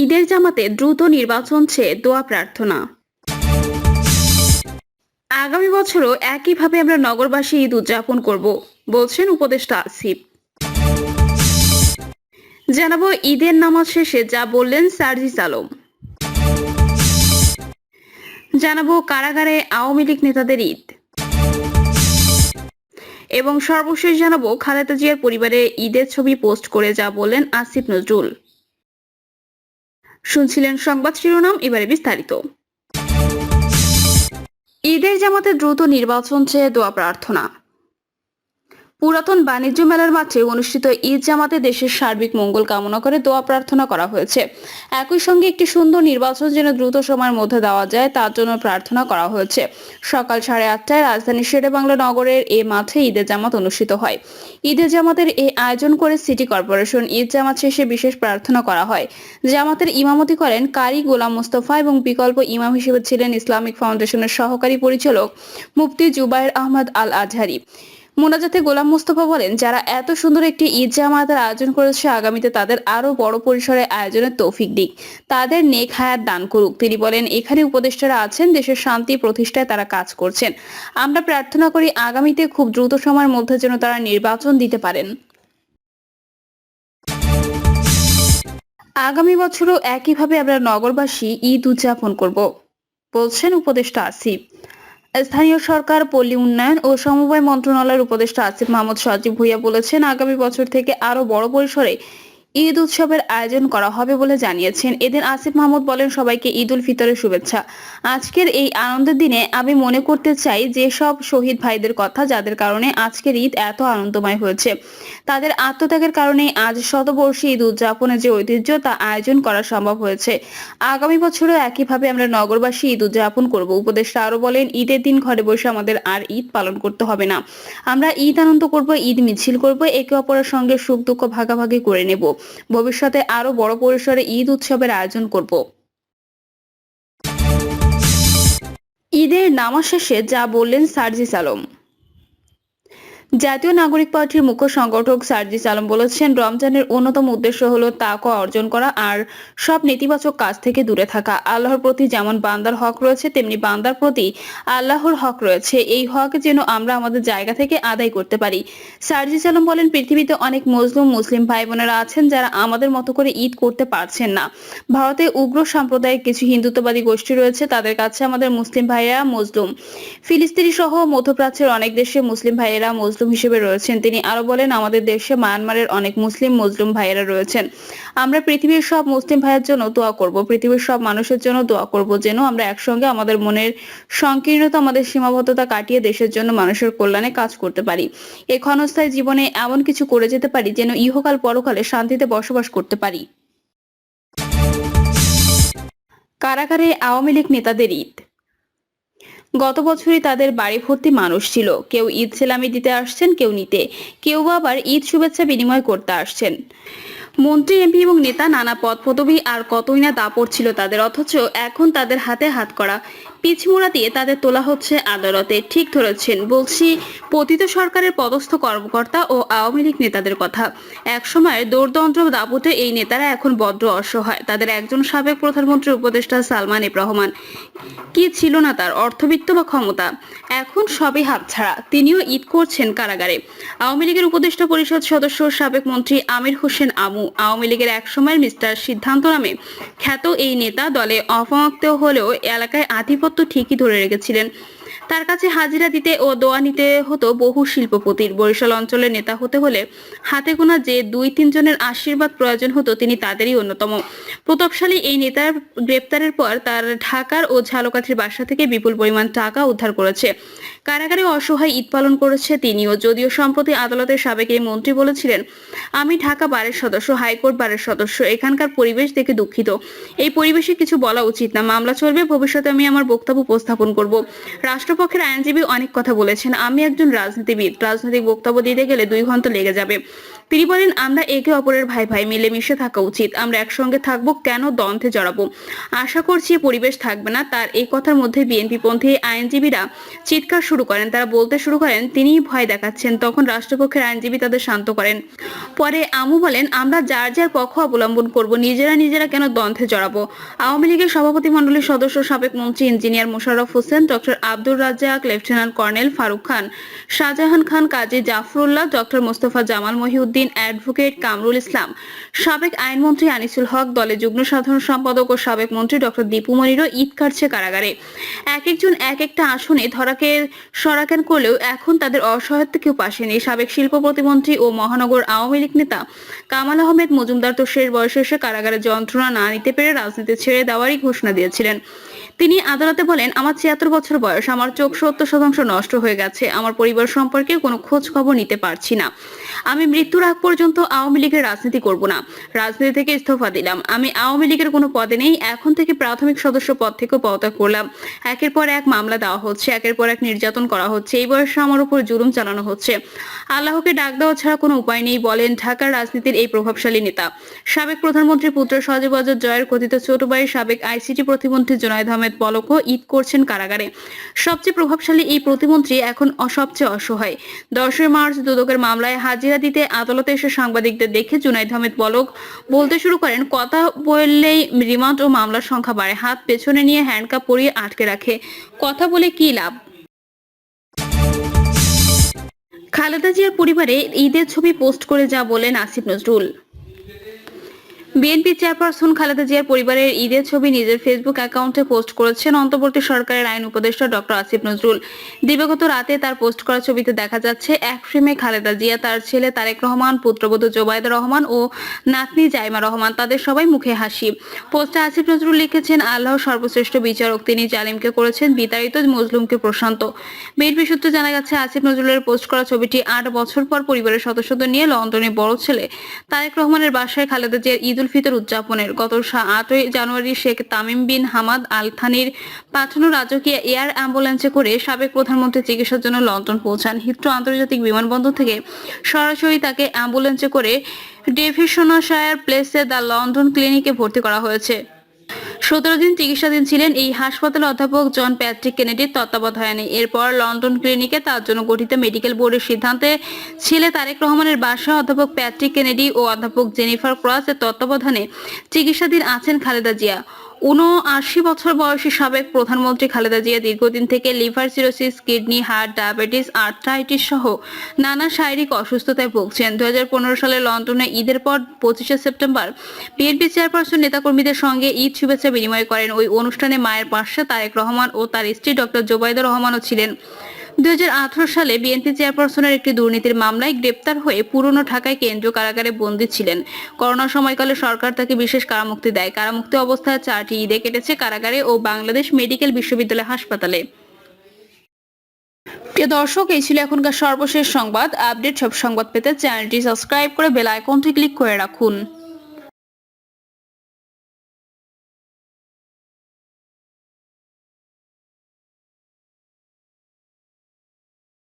ঈদের জামাতে দ্রুত নির্বাচন চেয়ে দোয়া প্রার্থনা। আগামী বছরও একইভাবে আমরা নগরবাসী ঈদ উদযাপন করব, বলছেন উপদেষ্টা আসিফ। জানাবো ঈদের নামাজ শেষে যা বললেন সার্জিস আলম। জানাবো কারাগারে আওয়ামী লীগ নেতাদের ঈদ। এবং সর্বশেষ জানাবো খালেদা জিয়ার পরিবারে ঈদের ছবি পোস্ট করে যা বললেন আসিফ নজরুল। শুনছিলেন সংবাদ শিরোনাম, এবারে বিস্তারিত। ঈদের জামাতে দ্রুত নির্বাচন চেয়ে দোয়া প্রার্থনা। পুরাতন বাণিজ্য মেলার মাঠে অনুষ্ঠিত ঈদ জামাতে দেশের সার্বিক মঙ্গল কামনা করে দোয়া প্রার্থনা করা হয়েছে। একই সঙ্গে একটি সুন্দর নির্বাচন যেন দ্রুত সময়ের মধ্যে দেওয়া যায় তার জন্য প্রার্থনা করা হয়েছে। সকাল 8:30টায় রাজধানীর শেরেবাংলা নগরের এ মাঠে ঈদের জামাত অনুষ্ঠিত হয়। ঈদের জামাতের এই আয়োজন করে সিটি কর্পোরেশন। ঈদ জামাত শেষে বিশেষ প্রার্থনা করা হয়। জামাতের ইমামতি করেন কারি গোলাম মোস্তফা এবং বিকল্প ইমাম হিসেবে ছিলেন ইসলামিক ফাউন্ডেশনের সহকারী পরিচালক মুফতি জুবায়ের আহমদ আল আজহারি। মোনাজাতে গোলাম মোস্তফা বলেন, যারা এত সুন্দর একটি ঈদ জামাতের আয়োজন করেছে আগামীতে তাদের আরো বড় পরিসরে আয়োজনের তৌফিক দিক, তাদের নেক হায়াত দান করুক। তিনি বলেন, এখানে উপদেষ্টারা আছেন, দেশের শান্তি প্রতিষ্ঠায় তারা কাজ করছেন। আমরা প্রার্থনা করি আগামীতে খুব দ্রুত সময়ের মধ্যে যেন তারা নির্বাচন দিতে পারেন। আগামী বছরও একইভাবে আমরা নগরবাসী ঈদ উদযাপন করব, বলছেন উপদেষ্টা আসিফ। স্থানীয় সরকার, পল্লী উন্নয়ন ও সমবায় মন্ত্রণালয়ের উপদেষ্টা আসিফ মাহমুদ সজীব ভুঁইয়া বলেছেন, আগামী বছর থেকে আরো বড় পরিসরে ঈদ উৎসবের আয়োজন করা হবে বলে জানিয়েছেন। এদিন আসিফ মাহমুদ বলেন, সবাইকে ঈদ উল ফিতরের শুভেচ্ছা। আজকের এই আনন্দের দিনে আমি মনে করতে চাই যে সব শহীদ ভাইদের কথা, যাদের কারণে আজকের ঈদ এত আনন্দময় হয়েছে। তাদের আত্মত্যাগের কারণে আজ শতবর্ষী ঈদ উদযাপনের যে ঐতিহ্য তা আয়োজন করা সম্ভব হয়েছে। আগামী বছরও একইভাবে আমরা নগরবাসী ঈদ উদযাপন করব। উপদেষ্টা আরো বলেন, ঈদের দিন ঘরে বসে আমাদের আর ঈদ পালন করতে হবে না। আমরা ঈদ আনন্দ করব, ঈদ মিছিল করব, একে অপরের সঙ্গে সুখ দুঃখ ভাগাভাগি করে নেব। ভবিষ্যতে আরো বড় পরিসরে ঈদ উৎসবের আয়োজন করব। ঈদের নামাজ শেষে যা বললেন সার্জিস আলম। জাতীয় নাগরিক পার্টির মুখ্য সংগঠক সার্জিস আলম বলেছেন, রমজানের অন্যতম উদ্দেশ্য হলো তাকওয়া অর্জন করা আর সব নেতিবাচক কাজ থেকে দূরে থাকা। আল্লাহর প্রতি যেমন বান্দার হক রয়েছে, তেমনি বান্দার প্রতি আল্লাহর হক রয়েছে। এই হক যেন আমরা আমাদের জায়গা থেকে আদায় করতে পারি। সার্জিস আলম বলেন, পৃথিবীতে অনেক মুসলিম ভাই বোনেরা আছেন যারা আমাদের মতো করে ঈদ করতে পারছেন না। ভারতে উগ্র সাম্প্রদায়িক কিছু হিন্দুত্ববাদী গোষ্ঠী রয়েছে, তাদের কাছে আমাদের মুসলিম ভাইয়েরা মজলুম। ফিলিস্তিনি সহ মধ্যপ্রাচ্যের অনেক দেশে মুসলিম ভাইয়েরা মজলুম হিসেবে রয়েছেন। তিনি আরো বলেন, আমাদের দেশে মায়ানমারের অনেক মুসলিম মজলুম ভাইয়েরা রয়েছেন। আমরা পৃথিবীর সব মুসলিম ভাইয়ের জন্য দোয়া করব, পৃথিবীর সব মানুষের জন্য দোয়া করব, যেন আমরা একসঙ্গে আমাদের মনের সংকীর্ণতা, আমাদের সীমাবদ্ধতা কাটিয়ে দেশের জন্য মানুষের কল্যাণে কাজ করতে পারি। এই ক্ষণস্থায়ী জীবনে এমন কিছু করে যেতে পারি যেন ইহকাল পরকালে শান্তিতে বসবাস করতে পারি। কারাগারে আওয়ামী লীগ নেতাদের ঈদ। গত বছরই তাদের বাড়ি ভর্তি মানুষ ছিল। কেউ ঈদ সেলামি দিতে আসছেন, কেউ নিতে, কেউ আবার ঈদ শুভেচ্ছা বিনিময় করতে আসছেন। মন্ত্রী, এমপি এবং নেতা, নানা পদ পদবি আর কতই না দাপট ছিল তাদের, অথচ এখন তাদের হাতে হাত করা পিছমোড়া দিয়ে তাদের তোলা হচ্ছে আদালতে। ঠিক ধরেছেন, বলছি পতিত সরকারের পদস্থ কর্মকর্তা ও আওয়ামী লীগ নেতাদের কথা। একসময়ের দৌর্দন্ত্র দাপটে এই নেতারা এখন বড্ড অসহায়। তাদের একজন সাবেক প্রধানমন্ত্রীর উপদেষ্টা সালমান এফ রহমান, কি ছিল না তার অর্থবিত্ত বা ক্ষমতা, এখন সবই হাতছাড়া। তিনিও ঈদ করছেন কারাগারে। আওয়ামী লীগের উপদেষ্টা পরিষদ সদস্য সাবেক মন্ত্রী আমির হোসেন আমু, আওয়ামী লীগের একসময়ের মিস্টার সিদ্ধান্ত নামে খ্যাত এই নেতা দলে অপমাক্ত হলেও এলাকায় আধিপত্য ঠিকই ধরে রেখেছিলেন। তার কাছে হাজিরা দিতে ও দোয়া নিতে হতো বহু শিল্পপতির। বরিশাল অঞ্চলের নেতা হতে হলে হাতে গোনা যে 2-3 জনের আশীর্বাদ প্রয়োজন হতো, তিনি তাদেরই অন্যতম। প্রতাপশালী এই নেতার গ্রেপ্তারের পর তার ঢাকার ও ঝালকাঠির বাসা থেকে বিপুল পরিমাণ টাকা উদ্ধার করেছে। কারাগারে অসহায় ঈদ পালন করেছে তিনিও। যদিও সম্প্রতি আদালতের সাবেক এই মন্ত্রী বলেছিলেন, আমি ঢাকা বারের সদস্য, হাইকোর্ট বারের সদস্য, এখানকার পরিবেশ দেখে দুঃখিত। এই পরিবেশে কিছু বলা উচিত না, মামলা চলবে, ভবিষ্যতে আমি আমার বক্তব্য উপস্থাপন করব। রাষ্ট্রপক্ষের আইনজীবী অনেক কথা বলেছেন, আমি একজন রাজনীতিবিদ, রাজনৈতিক বক্তব্য দিতে গেলে 2 ঘন্টা লেগে যাবে। তিনি বলেন, আমরা একে অপরের ভাই ভাই, মিলেমিশে থাকা উচিত। আমরা একসঙ্গে থাকবো, কেন দ্বন্দ্বে জড়াবো? আশা করছি এ পরিবেশ থাকবে না। তার এই কথার মধ্যে বিএনপি পন্থী আইনজীবীরা চিৎকার শুরু করেন। তারা বলতে শুরু করেন, তিনিই ভয় দেখাচ্ছেন। তখন রাষ্ট্রপক্ষের আইনজীবী তাদের শান্ত করেন। পরে আমু বলেন, আমরা যার যার পক্ষ অবলম্বন করব, নিজেরা কেন দ্বন্দ্বে জড়াবো? আওয়ামী লীগের সভাপতি মণ্ডলীর সদস্য সাবেক মন্ত্রী engineer Mosharraf Hossain, doctor Abdur Razzaq, lieutenant colonel Faruk Khan, Shahjahan Khan, Kazi Zafrullah, doctor Mostafa Jamal Mohiuddin, advocate Kamrul Islam, সাবেক আইনমন্ত্রী আনিসুল হক, দলের যুগ্ম সাধারণ সম্পাদক ও সাবেক মন্ত্রী ডক্টর দীপু মনিরও ঈদ কাটছে কারাগারে। এক একজন এক একটা আসনে ধরাকে সরাকেন করলেও এখন তাদের অসহায়ত্ব কেউ পাশে নেই। সাবেক শিল্প প্রতিমন্ত্রী ও মহানগর আওয়ামী লীগ নেতা কামাল আহমেদ মজুমদার তো শেষ বয়সে এসে কারাগারে যন্ত্রণা না নিতে পেরে রাজনীতি ছেড়ে দেওয়ারই ঘোষণা দিয়েছিলেন। তিনি আদালতে বলেন, আমার ৭৬ বছর বয়স, আমার চোখ ৭০% নষ্ট হয়ে গেছে, আমার পরিবার সম্পর্কে কোনো খোঁজ খবর নিতে পারছি না। আমি মৃত্যুর আগ পর্যন্ত আওয়ামী লীগের রাজনীতি করব না। রাজনীতি থেকে ইস্তফা দিলাম। আমি আওয়ামী লীগের কোনো পদে নেই। এখন থেকে প্রাথমিক সদস্য পদ থেকেও পদত্যাগ করলাম। একের পর এক মামলা দেওয়া হচ্ছে, একের পর এক নির্যাতন করা হচ্ছে, এই বয়সে আমার উপর জুলুম চালানো হচ্ছে। আল্লাহকে ডাক দেওয়া ছাড়া কোনো উপায় নেই, বলেন ঢাকার রাজনীতির এই প্রভাবশালী নেতা। সাবেক প্রধানমন্ত্রী পুত্র সজীব ওয়াজেদ জয়ের কথিত ছোট ভাই সাবেক আইসিটি প্রতিমন্ত্রী জুনায়েদ আহমেদ পলকও ঈদ করছেন কারাগারে। সবচেয়ে প্রভাবশালী এই প্রতিমন্ত্রী এখন সবচেয়ে অসহায়। 10 মার্চ দুদকের মামলায় হাজিরা দিতে আদালতে এসে সাংবাদিকদের দেখে জুনায়েদ আহমেদ পলক বলতে শুরু করেন, কথা বললেই রিমান্ড ও মামলার সংখ্যা বাড়ে। হাত পেছনে নিয়ে হ্যান্ডকাপ পরিয়ে আটকে রাখে। কথা বলে কি লাভ? খালেদা জিয়ার পরিবারে ঈদের ছবি পোস্ট করে যা বলেন আসিফ নজরুল। বিএনপি চেয়ারপারসন খালেদা জিয়ার পরিবারের ঈদের ছবি নিজের ফেসবুক অ্যাকাউন্টে পোস্ট করেছেন অন্তর্বর্তী সরকারের আইন উপদেষ্টা ডক্টর আসিফ নজরুল। দিবাগত রাতে তার পোস্ট করা ছবিতে দেখা যাচ্ছে এক ফ্রেমে খালেদা জিয়া, তার ছেলে তারেক রহমান, পুত্রবধূ জোবায়দা রহমান ও নাতনি জাইমা রহমান, তাদের সবাই মুখে হাসি। পোস্টে আসিফ নজরুল লিখেছেন, আল্লাহ সর্বশ্রেষ্ঠ বিচারক, তিনি জালিমকে করেছেন বিতাড়িত, মজলুমকে প্রশান্ত। বিএনপি সূত্রে জানা গেছে, আসিফ নজরুলের পোস্ট করা ছবিটি 8 বছর পর পরিবারের সদস্যদের নিয়ে লন্ডনে বড় ছেলে তারেক রহমানের বাসায় খালেদা জিয়ার ঈদ উল ফিতর উদযাপনের। গত 8 January Sheikh Tamim bin Hamad Al থানির পাঠানো রাজকীয় এয়ার অ্যাম্বুলেন্সে করে সাবেক প্রধানমন্ত্রী চিকিৎসার জন্য লন্ডন পৌঁছান। হিথ্রো আন্তর্জাতিক বিমানবন্দর থেকে সরাসরি তাকে অ্যাম্বুলেন্সে করে ডেভিশনাশায়ার প্লেসে দ্য লন্ডন ক্লিনিকে ভর্তি করা হয়েছে। 17 দিন চিকিৎসাধীন ছিলেন এই হাসপাতালে অধ্যাপক জন প্যাট্রিক কেনেডির তত্ত্বাবধানে। এরপর লন্ডন ক্লিনিকে তার জন্য গঠিত মেডিকেল বোর্ডের সিদ্ধান্তে ছেলে তারেক রহমানের বাসায় অধ্যাপক প্যাট্রিক কেনেডি ও অধ্যাপক জেনিফার ক্রসের তত্ত্বাবধানে চিকিৎসাধীন আছেন খালেদা জিয়া। 79 বছর বয়সী সাবেক প্রধানমন্ত্রী খালেদা জিয়া দীর্ঘদিন থেকে liver cirrhosis, kidney, heart, diabetes, arthritis সহ নানা শারীরিক অসুস্থতায় ভুগছেন। 2015 সালে লন্ডনে ঈদের পর 25শে সেপ্টেম্বর বিএনপি চেয়ারপারসন নেতাকর্মীদের সঙ্গে ঈদ শুভেচ্ছা বিনিময় করেন। ওই অনুষ্ঠানে মায়ের পাশে তারেক রহমান ও তার স্ত্রী ডক্টর জোবায়দা রহমানও ছিলেন। 2018 সালে বিএনপি চেয়ারপারসনের একটি দুর্নীতির মামলায় গ্রেপ্তার হয়ে পুরনো ঢাকায় কেন্দ্রীয় কারাগারে বন্দী ছিলেন। করোনা সময়কালে সরকার তাকে বিশেষ কারামুক্তি দেয়। কারামুক্তি অবস্থায় 4টি ঈদে কেটেছে কারাগারে ও বাংলাদেশ মেডিকেল বিশ্ববিদ্যালয় হাসপাতালে। প্রিয় দর্শক, এই ছিল এখনকার সর্বশেষ সংবাদ। আপডেট সব সংবাদ পেতে চ্যানেলটি সাবস্ক্রাইব করে বেল আইকনটি ক্লিক করে রাখুন।